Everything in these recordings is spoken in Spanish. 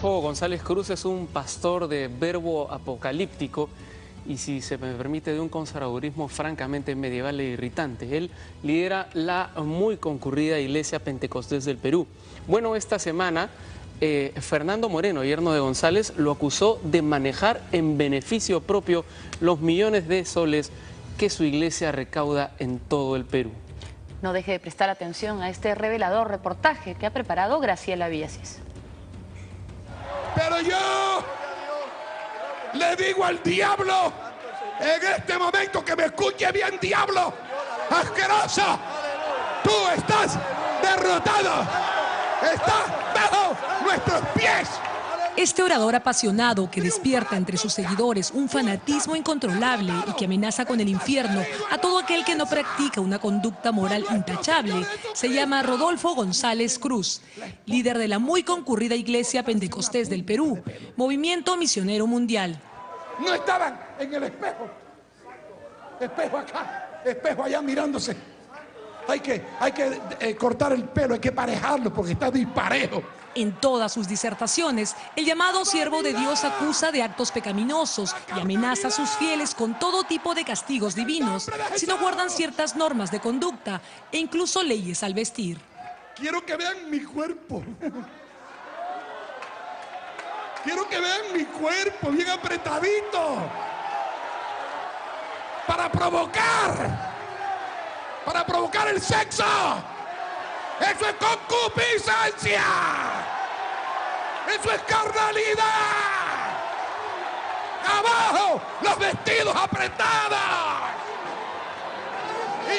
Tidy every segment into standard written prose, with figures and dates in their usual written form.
González Cruz es un pastor de verbo apocalíptico y, si se me permite, de un conservadurismo francamente medieval e irritante. Él lidera la muy concurrida Iglesia Pentecostés del Perú. Bueno, esta semana Fernando Moreno, yerno de González, lo acusó de manejar en beneficio propio los millones de soles que su iglesia recauda en todo el Perú. No deje de prestar atención a este revelador reportaje que ha preparado Graciela Villasís. Pero yo le digo al diablo, en este momento, que me escuche bien, diablo asqueroso, tú estás derrotado, estás bajo nuestros pies. Este orador apasionado que despierta entre sus seguidores un fanatismo incontrolable y que amenaza con el infierno a todo aquel que no practica una conducta moral intachable, se llama Rodolfo González Cruz, líder de la muy concurrida Iglesia Pentecostés del Perú, movimiento misionero mundial. No estaban en el espejo, espejo acá, espejo allá mirándose. Hay que cortar el pelo, hay que parejarlo porque está disparejo. En todas sus disertaciones, el llamado siervo de Dios acusa de actos pecaminosos y amenaza a sus fieles con todo tipo de castigos divinos si no guardan ciertas normas de conducta e incluso leyes al vestir. Quiero que vean mi cuerpo. Quiero que vean mi cuerpo bien apretadito. Para provocar el sexo. ¡Eso es concupiscencia! ¡Eso es carnalidad! ¡Abajo los vestidos apretados!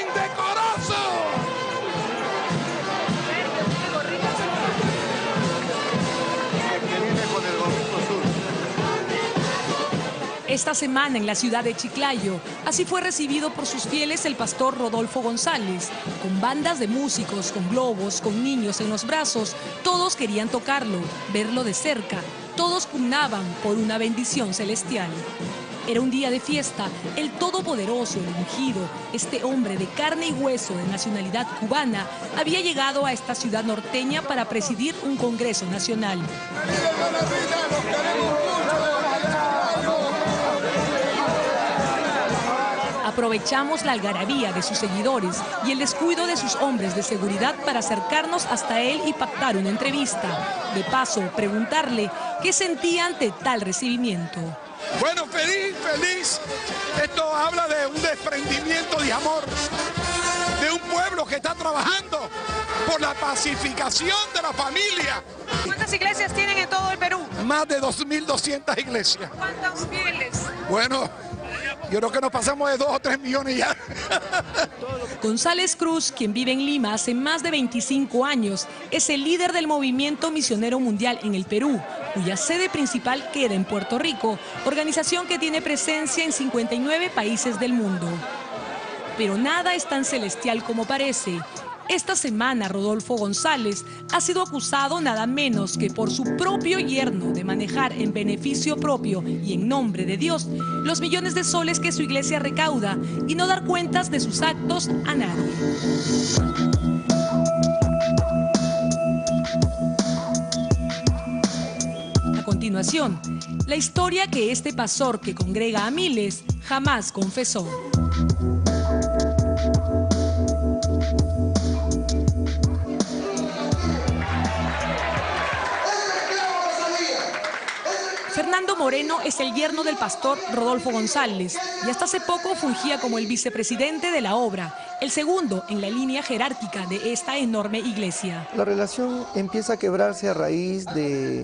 ¡Indecorosos! Esta semana en la ciudad de Chiclayo, así fue recibido por sus fieles el pastor Rodolfo González, con bandas de músicos, con globos, con niños en los brazos. Todos querían tocarlo, verlo de cerca, todos pugnaban por una bendición celestial. Era un día de fiesta. El todopoderoso, el ungido, este hombre de carne y hueso de nacionalidad cubana, había llegado a esta ciudad norteña para presidir un congreso nacional. Aprovechamos la algarabía de sus seguidores y el descuido de sus hombres de seguridad para acercarnos hasta él y pactar una entrevista. De paso, preguntarle qué sentía ante tal recibimiento. Bueno, feliz. Esto habla de un desprendimiento de amor, de un pueblo que está trabajando por la pacificación de la familia. ¿Cuántas iglesias tienen en todo el Perú? Más de 2.200 iglesias. ¿Cuántos fieles? Bueno, yo creo que nos pasamos de 2 o 3 millones ya. González Cruz, quien vive en Lima hace más de 25 años, es el líder del movimiento misionero mundial en el Perú, cuya sede principal queda en Puerto Rico, organización que tiene presencia en 59 países del mundo. Pero nada es tan celestial como parece. Esta semana Rodolfo González ha sido acusado nada menos que por su propio yerno de manejar en beneficio propio y en nombre de Dios los millones de soles que su iglesia recauda y no dar cuentas de sus actos a nadie. A continuación, la historia que este pastor que congrega a miles jamás confesó. Fernando Moreno es el yerno del pastor Rodolfo González y hasta hace poco fungía como el vicepresidente de la obra, el segundo en la línea jerárquica de esta enorme iglesia. La relación empieza a quebrarse a raíz de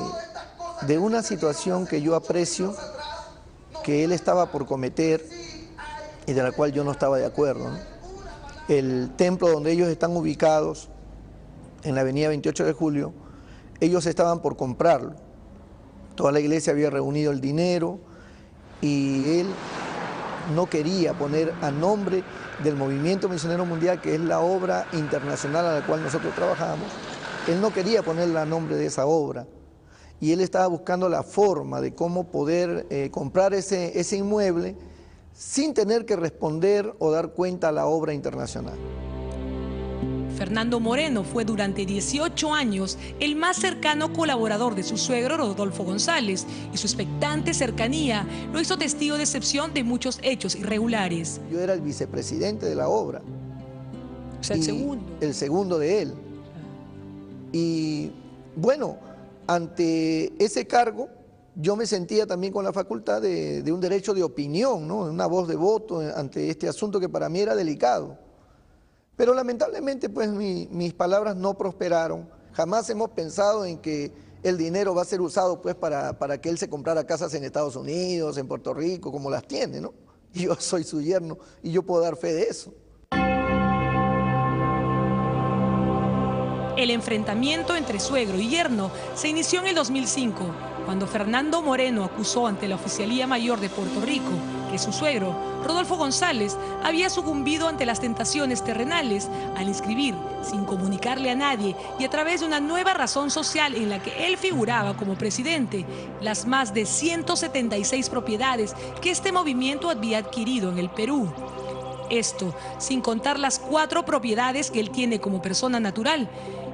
una situación que yo aprecio, que él estaba por cometer y de la cual yo no estaba de acuerdo, ¿no? El templo donde ellos están ubicados, en la avenida 28 de Julio, ellos estaban por comprarlo. Toda la iglesia había reunido el dinero y él no quería poner a nombre del Movimiento Misionero Mundial, que es la obra internacional a la cual nosotros trabajamos. Él no quería ponerle a nombre de esa obra y él estaba buscando la forma de cómo poder comprar ese inmueble sin tener que responder o dar cuenta a la obra internacional. Fernando Moreno fue durante 18 años el más cercano colaborador de su suegro Rodolfo González, y su expectante cercanía lo hizo testigo de excepción de muchos hechos irregulares. Yo era el vicepresidente de la obra. O sea, el segundo. El segundo de él. Y bueno, ante ese cargo, yo me sentía también con la facultad de un derecho de opinión, ¿no? Una voz de voto ante este asunto que para mí era delicado. Pero lamentablemente pues mis palabras no prosperaron. Jamás hemos pensado en que el dinero va a ser usado pues para que él se comprara casas en Estados Unidos, en Puerto Rico, como las tiene, ¿no? Y yo soy su yerno y yo puedo dar fe de eso. El enfrentamiento entre suegro y yerno se inició en el 2005, cuando Fernando Moreno acusó ante la Oficialía Mayor de Puerto Rico que su suegro, Rodolfo González, había sucumbido ante las tentaciones terrenales al inscribir, sin comunicarle a nadie y a través de una nueva razón social en la que él figuraba como presidente, las más de 176 propiedades que este movimiento había adquirido en el Perú. Esto sin contar las 4 propiedades que él tiene como persona natural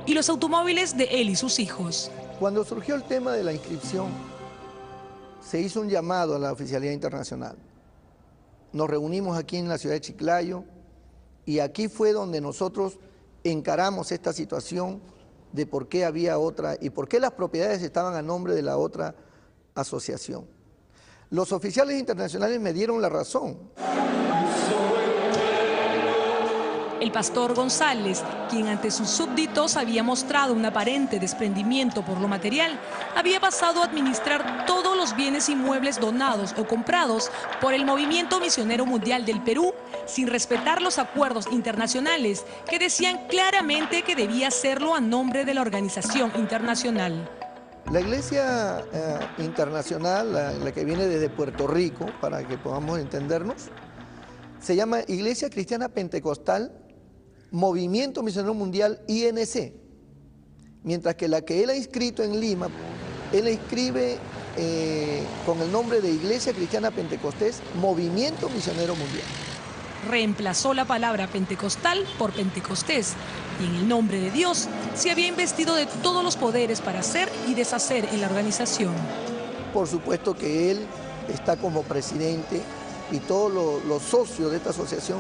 y los automóviles de él y sus hijos. Cuando surgió el tema de la inscripción, se hizo un llamado a la Oficialía Internacional. Nos reunimos aquí en la ciudad de Chiclayo y aquí fue donde nosotros encaramos esta situación de por qué había otra y por qué las propiedades estaban a nombre de la otra asociación. Los oficiales internacionales me dieron la razón. El pastor González, quien ante sus súbditos había mostrado un aparente desprendimiento por lo material, había pasado a administrar todos los bienes inmuebles donados o comprados por el Movimiento Misionero Mundial del Perú, sin respetar los acuerdos internacionales que decían claramente que debía hacerlo a nombre de la organización internacional. La iglesia internacional, la que viene desde Puerto Rico, para que podamos entendernos, se llama Iglesia Cristiana Pentecostal Movimiento Misionero Mundial, INC, mientras que la que él ha inscrito en Lima, él la inscribe con el nombre de Iglesia Cristiana Pentecostés Movimiento Misionero Mundial. Reemplazó la palabra pentecostal por Pentecostés y en el nombre de Dios se había investido de todos los poderes para hacer y deshacer en la organización. Por supuesto que él está como presidente y todos los socios de esta asociación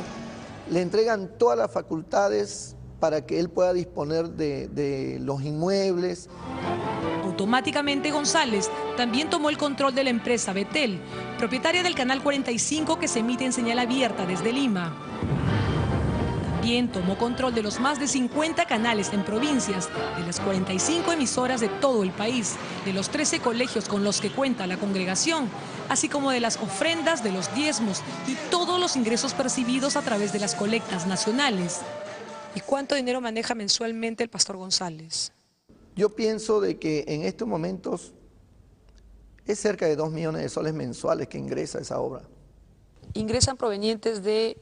le entregan todas las facultades para que él pueda disponer de los inmuebles. Automáticamente González también tomó el control de la empresa Betel, propietaria del Canal 45 que se emite en señal abierta desde Lima. También tomó control de los más de 50 canales en provincias, de las 45 emisoras de todo el país, de los 13 colegios con los que cuenta la congregación, así como de las ofrendas, de los diezmos y todos los ingresos percibidos a través de las colectas nacionales. ¿Y cuánto dinero maneja mensualmente el pastor González? Yo pienso de que en estos momentos es cerca de 2 millones de soles mensuales que ingresa esa obra. ¿Ingresan provenientes de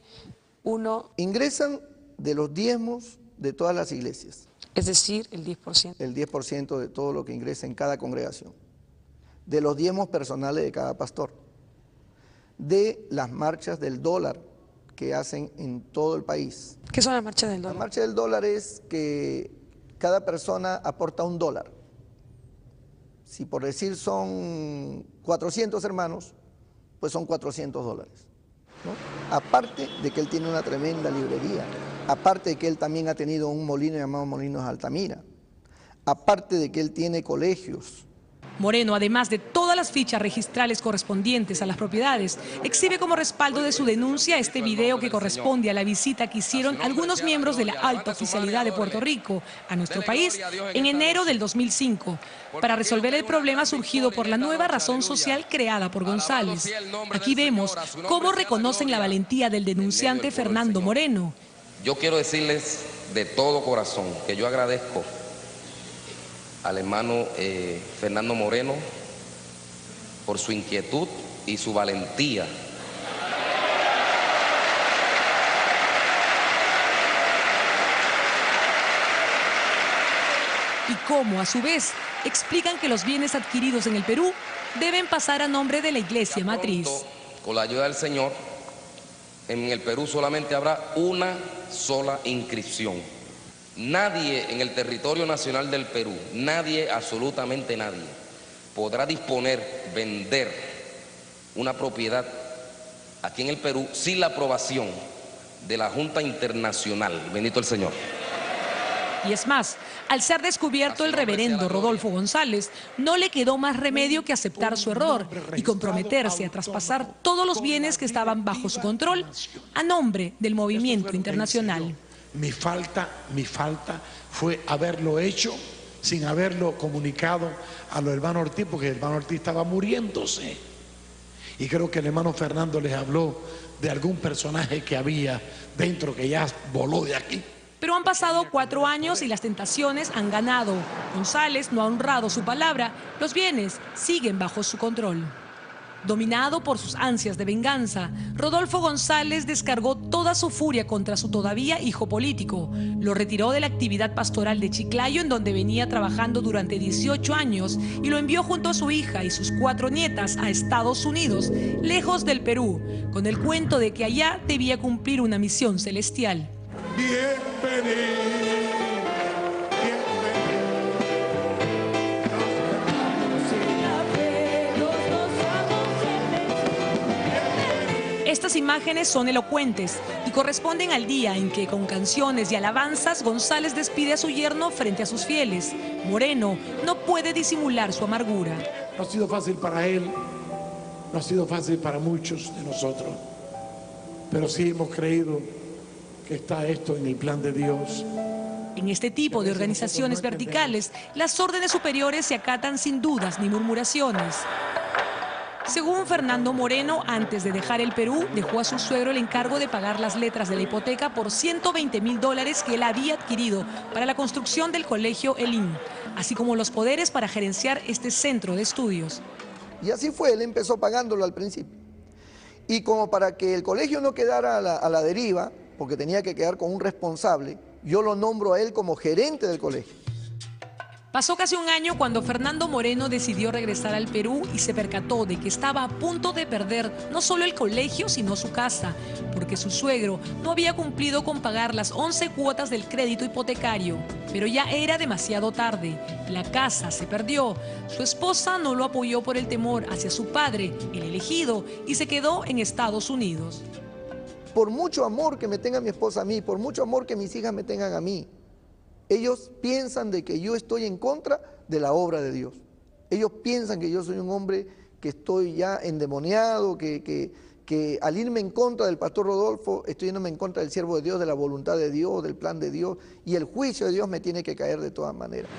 Ingresan de los diezmos de todas las iglesias. Es decir, el 10%. El 10% de todo lo que ingresa en cada congregación. De los diezmos personales de cada pastor. De las marchas del dólar que hacen en todo el país. ¿Qué son las marchas del dólar? La marcha del dólar es que cada persona aporta $1. Si por decir son 400 hermanos, pues son $400. ¿no? Aparte de que él tiene una tremenda librería, aparte de que él también ha tenido un molino llamado Molinos Altamira, aparte de que él tiene colegios. Moreno, además de todas las fichas registrales correspondientes a las propiedades, exhibe como respaldo de su denuncia este video que corresponde a la visita que hicieron algunos miembros de la alta oficialidad de Puerto Rico a nuestro país en enero del 2005 para resolver el problema surgido por la nueva razón social creada por González. Aquí vemos cómo reconocen la valentía del denunciante Fernando Moreno. Yo quiero decirles de todo corazón que yo agradezco al hermano Fernando Moreno por su inquietud y su valentía. Y cómo, a su vez, explican que los bienes adquiridos en el Perú deben pasar a nombre de la Iglesia Matriz. Con la ayuda del Señor, en el Perú solamente habrá una sola inscripción. Nadie en el territorio nacional del Perú, nadie, absolutamente nadie, podrá disponer, vender una propiedad aquí en el Perú sin la aprobación de la Junta Internacional. Bendito el Señor. Y es más, al ser descubierto el reverendo Rodolfo González, no le quedó más remedio que aceptar su error y comprometerse a traspasar todos los bienes que estaban bajo su control a nombre del movimiento internacional. Mi falta fue haberlo hecho sin haberlo comunicado a los hermanos Ortiz, porque el hermano Ortiz estaba muriéndose. Y creo que el hermano Fernando les habló de algún personaje que había dentro que ya voló de aquí. Pero han pasado 4 años y las tentaciones han ganado. González no ha honrado su palabra, los bienes siguen bajo su control. Dominado por sus ansias de venganza, Rodolfo González descargó toda su furia contra su todavía hijo político. Lo retiró de la actividad pastoral de Chiclayo, en donde venía trabajando durante 18 años, y lo envió junto a su hija y sus 4 nietas a Estados Unidos, lejos del Perú, con el cuento de que allá debía cumplir una misión celestial. Bienvenido. Estas imágenes son elocuentes y corresponden al día en que, con canciones y alabanzas, González despide a su yerno frente a sus fieles. Moreno no puede disimular su amargura. No ha sido fácil para él, no ha sido fácil para muchos de nosotros, pero sí hemos creído que está esto en el plan de Dios. En este tipo de organizaciones verticales, las órdenes superiores se acatan sin dudas ni murmuraciones. Según Fernando Moreno, antes de dejar el Perú, dejó a su suegro el encargo de pagar las letras de la hipoteca por $120.000 que él había adquirido para la construcción del colegio Elín, así como los poderes para gerenciar este centro de estudios. Y así fue, él empezó pagándolo al principio. Y como para que el colegio no quedara a la deriva, porque tenía que quedar con un responsable, yo lo nombro a él como gerente del colegio. Pasó casi un año cuando Fernando Moreno decidió regresar al Perú y se percató de que estaba a punto de perder no solo el colegio, sino su casa, porque su suegro no había cumplido con pagar las 11 cuotas del crédito hipotecario. Pero ya era demasiado tarde, la casa se perdió, su esposa no lo apoyó por el temor hacia su padre, el elegido, y se quedó en Estados Unidos. Por mucho amor que me tenga mi esposa a mí, por mucho amor que mis hijas me tengan a mí, ellos piensan de que yo estoy en contra de la obra de Dios. Ellos piensan que yo soy un hombre que estoy ya endemoniado, que al irme en contra del pastor Rodolfo, estoy yéndome en contra del siervo de Dios, de la voluntad de Dios, del plan de Dios, y el juicio de Dios me tiene que caer de todas maneras.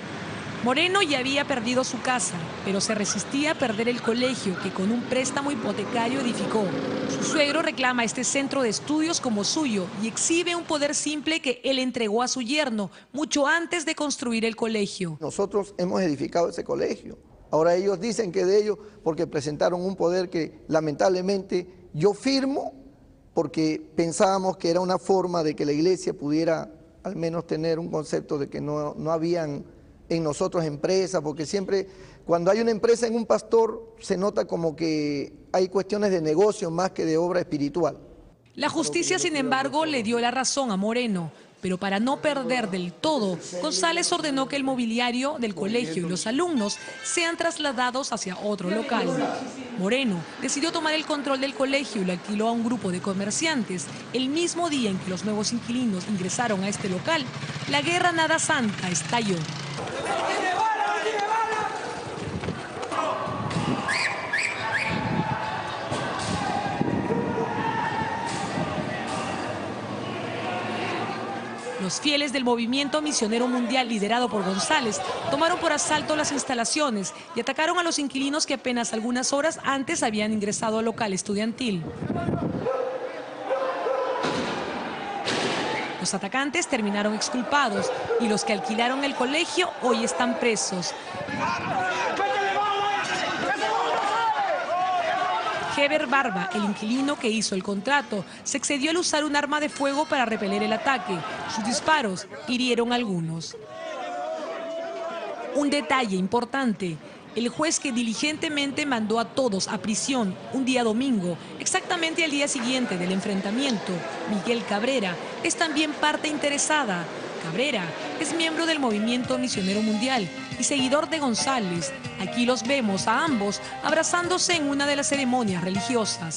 Moreno ya había perdido su casa, pero se resistía a perder el colegio que con un préstamo hipotecario edificó. Su suegro reclama este centro de estudios como suyo y exhibe un poder simple que él entregó a su yerno mucho antes de construir el colegio. Nosotros hemos edificado ese colegio. Ahora ellos dicen que de ellos porque presentaron un poder que lamentablemente yo firmo porque pensábamos que era una forma de que la iglesia pudiera al menos tener un concepto de que no habían en nosotros empresas, porque siempre cuando hay una empresa en un pastor se nota como que hay cuestiones de negocio más que de obra espiritual. La justicia, sin embargo, le dio la razón a Moreno, pero para no perder del todo, González ordenó que el mobiliario del colegio y los alumnos sean trasladados hacia otro local. Moreno decidió tomar el control del colegio y lo alquiló a un grupo de comerciantes. El mismo día en que los nuevos inquilinos ingresaron a este local, la guerra nada santa estalló. Los fieles del movimiento misionero mundial liderado por González tomaron por asalto las instalaciones y atacaron a los inquilinos que apenas algunas horas antes habían ingresado al local estudiantil. Los atacantes terminaron exculpados y los que alquilaron el colegio hoy están presos. Heber Barba, el inquilino que hizo el contrato, se excedió al usar un arma de fuego para repeler el ataque. Sus disparos hirieron a algunos. Un detalle importante: el juez que diligentemente mandó a todos a prisión un día domingo, exactamente al día siguiente del enfrentamiento, Miguel Cabrera, es también parte interesada. Cabrera es miembro del Movimiento Misionero Mundial y seguidor de González. Aquí los vemos a ambos abrazándose en una de las ceremonias religiosas.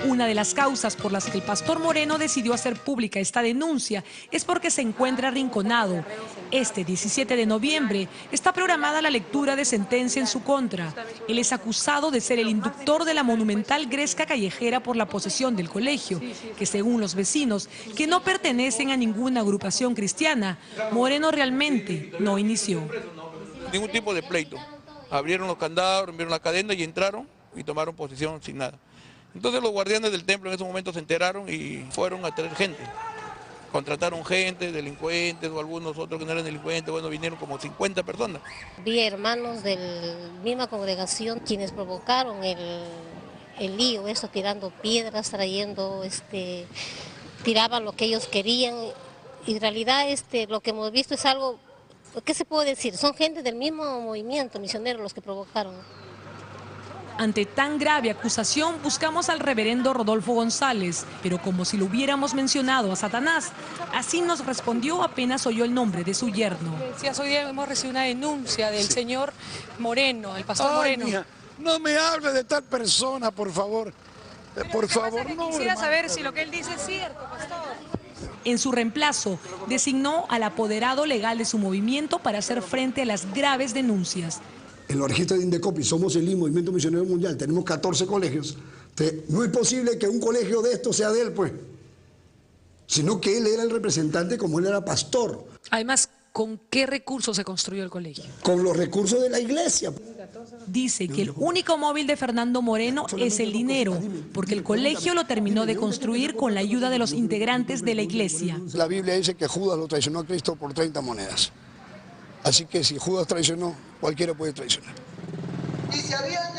Una de las causas por las que el pastor Moreno decidió hacer pública esta denuncia es porque se encuentra arrinconado. Este 17 de noviembre está programada la lectura de sentencia en su contra. Él es acusado de ser el inductor de la monumental gresca callejera por la posesión del colegio, que según los vecinos, que no pertenecen a ninguna agrupación cristiana, Moreno realmente no inició. Ningún tipo de pleito. Abrieron los candados, rompieron la cadena y entraron y tomaron posesión sin nada. Entonces los guardianes del templo en ese momento se enteraron y fueron a traer gente. Contrataron gente, delincuentes o algunos otros que no eran delincuentes, bueno, vinieron como 50 personas. Vi hermanos de la misma congregación quienes provocaron el lío, eso, tirando piedras, trayendo, tiraban lo que ellos querían. Y en realidad lo que hemos visto es algo, ¿qué se puede decir? Son gente del mismo movimiento misionero los que provocaron. Ante tan grave acusación, buscamos al reverendo Rodolfo González, pero como si lo hubiéramos mencionado a Satanás, así nos respondió apenas oyó el nombre de su yerno. Decías, hoy día hemos recibido una denuncia del señor Moreno, el pastor Moreno. Mija, no me hable de tal persona, por favor. Por favor, no. Quisiera saber si lo que él dice es cierto, pastor. En su reemplazo, designó al apoderado legal de su movimiento para hacer frente a las graves denuncias. En los registros de Indecopi somos el Movimiento Misionero Mundial, tenemos 14 colegios. No es posible que un colegio de estos sea de él, pues. Sino que él era el representante como él era pastor. Además, ¿con qué recursos se construyó el colegio? Con los recursos de la iglesia. Dice que el único móvil de Fernando Moreno es el dinero, porque el colegio lo terminó de construir con la ayuda de los integrantes de la iglesia. La Biblia dice que Judas lo traicionó a Cristo por 30 monedas. Así que si Judas traicionó, cualquiera puede traicionar.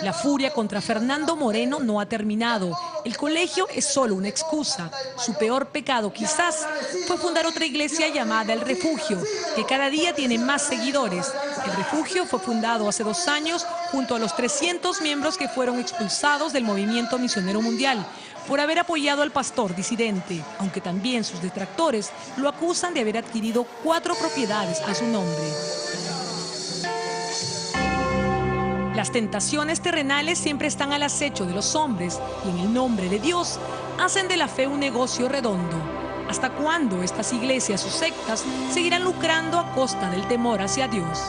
La furia contra Fernando Moreno no ha terminado. El colegio es solo una excusa. Su peor pecado quizás fue fundar otra iglesia llamada El Refugio, que cada día tiene más seguidores. El Refugio fue fundado hace 2 años junto a los 300 miembros que fueron expulsados del Movimiento Misionero Mundial por haber apoyado al pastor disidente, aunque también sus detractores lo acusan de haber adquirido 4 propiedades a su nombre. Las tentaciones terrenales siempre están al acecho de los hombres y en el nombre de Dios hacen de la fe un negocio redondo. ¿Hasta cuándo estas iglesias o sectas seguirán lucrando a costa del temor hacia Dios?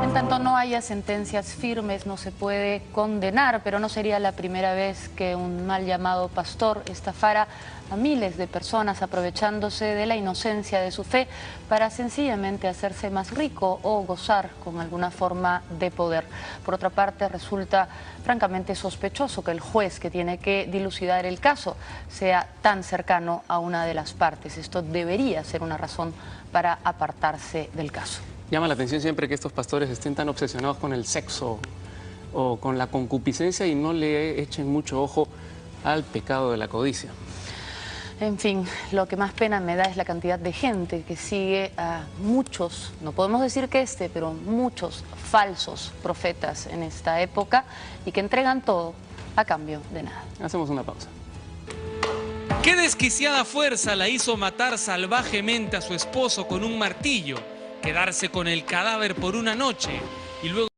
En tanto no haya sentencias firmes, no se puede condenar, pero no sería la primera vez que un mal llamado pastor estafara a miles de personas aprovechándose de la inocencia de su fe para sencillamente hacerse más rico o gozar con alguna forma de poder. Por otra parte, resulta francamente sospechoso que el juez que tiene que dilucidar el caso sea tan cercano a una de las partes. Esto debería ser una razón para apartarse del caso. Llama la atención siempre que estos pastores estén tan obsesionados con el sexo o con la concupiscencia y no le echen mucho ojo al pecado de la codicia. En fin, lo que más pena me da es la cantidad de gente que sigue a muchos, no podemos decir que pero muchos falsos profetas en esta época y que entregan todo a cambio de nada. Hacemos una pausa. ¿Qué desquiciada fuerza la hizo matar salvajemente a su esposo con un martillo, quedarse con el cadáver por una noche y luego